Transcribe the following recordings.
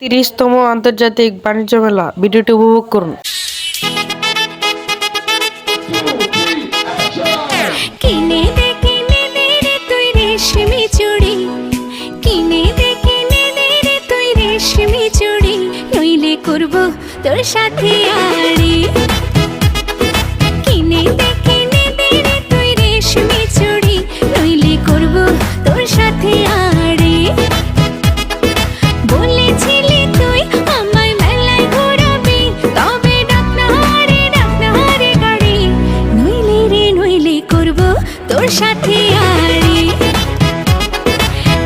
30তম আন্তর্জাতিক বাণিজ্য মেলা ভিডিওটি উপভোগ করুন। কিনে দে রে তুই রেশমি চুড়ি, কিনে দে রে তুই রেশমি চুড়ি, নইলে করব তোর সাথে আড়ি। কিনে দে রে তুই রেশমি চুড়ি, নইলে করব তোর সাথে আড়ি। বলেছিলি তুই আমায় মেলায় ঘোরাবি, তবে ডাক না রে গাড়ি, নইলে করব তোর সাথে আড়ি।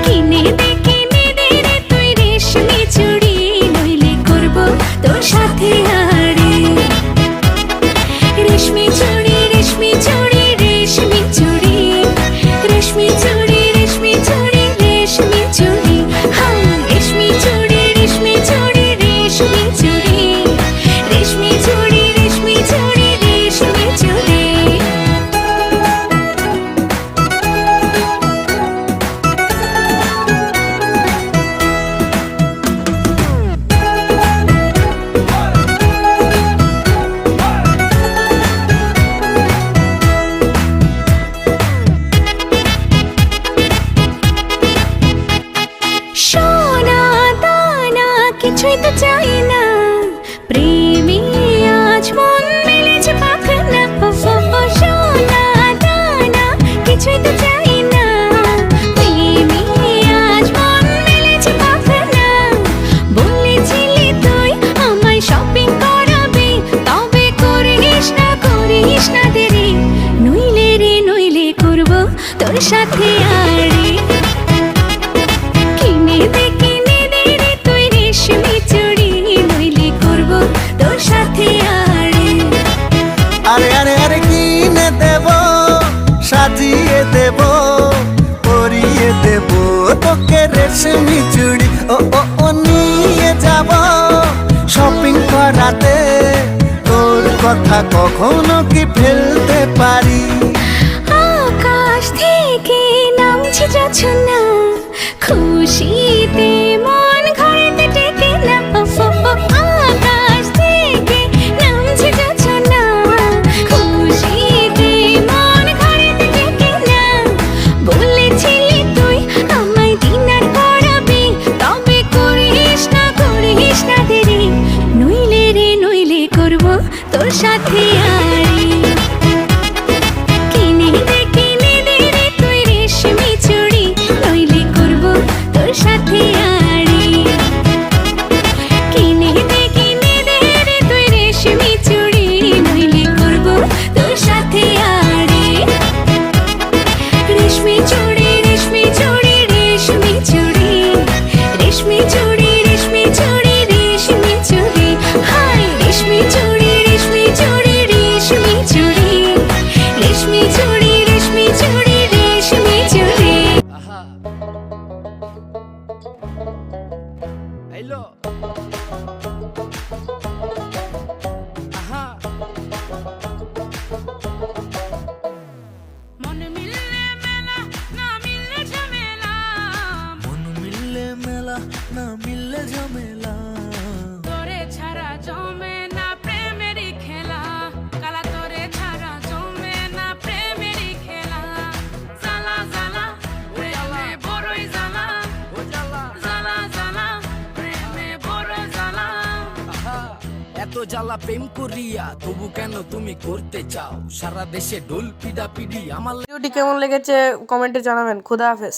কিনে দে রে তুই রেশমি চুড়ি, নইলে করব তোর সাথে আড়ি। রেশমি চুড়ি রেশমি চুড়ি রেশমি চুড়ি, রেশমি চুড়ি রেশমি চুড়ি রেশমি চুড়ি, হ্যাঁ রেশমি চুড়ি রেশমি চুড়ি রেশমি চুড়ি, রেশমি চুড়ি রেশমি চুড়ি রেশমি চুড়ি। সোনা দানা কিছুই তো চাই না, প্রেমী আজ মন মেলেছে পাখানা। সোনা দানা কিছুই তো চাই না, প্রেমী আজ মন মেলেছে পাখানা। বলেছিলি তুই আমায় শপিং করাবি, তবে করিস না দেরি, নইলে করব তোর সাথে আড়ি। কিনে দে রে তুই রেশমি চুড়ি, নইলে করব তোর সাথে আড়ি। আরে আরে আরে কিনে দেব, সাজিয়ে দেব, পরিয়ে দেব তোকে রেশমি চুড়ি। ও ও ও নিয়ে যাব শপিং করাতে, তোর কথা কখনো কি ফেলতে পারি? আকাশ থেকে নামছে জোছনা, খুশিতে মন ঘরেতে টেকে না। আকাশ থেকে নামছে জোছনা, খুশিতে মন ঘরেতে টেকে না। বলেছিলি তুই আমায় ডিনার করাবি, তবে করিস না দেরি, নইলে করব তোর সাথে আড়ি। কিনে দে রে তুই রেশমি চুড়ি, নইলে করব তোর সাথে আড়ি। কিনে দে রে তুই রেশমি চুড়ি, নইলে করব তোর সাথে আড়ি। রেশমি চুড়ি রেশমি চুড়ি রেশমি চুড়ি, রেশমি চুড়ি রেশমি চুড়ি রেশমি চুড়ি, হাই রেশমি চুড়ি রেশমি চুড়ি রেশমি চুড়ি, রেশমি চুড়ি রেশমি চুড়ি রেশমি চুড়ি। Hello. Aha. মন মিললে মেলা, না মিললে ঝামেলা, মন মিললে মেলা, না মিললে ঝামেলা। তোরে ছাড়া জমে না প্রেমেরই খেলা, কালা তোরে ছাড়া জমে না প্রেমেরই খেলা। জ্বালা জ্বালা প্রেমে বড়ই জ্বালা, ও জ্বালা, জ্বালা জ্বালা প্রেমে বড় জ্বালা। আহা। এত জ্বালা প্রেম করিয়া তবু কেন তুমি করতে চাও সারা দেশে ঢোল পিডা পিডি আমার ভিডিওটি কেমন লেগেছে কমেন্টে জানাবেন। খোদা হাফেজ।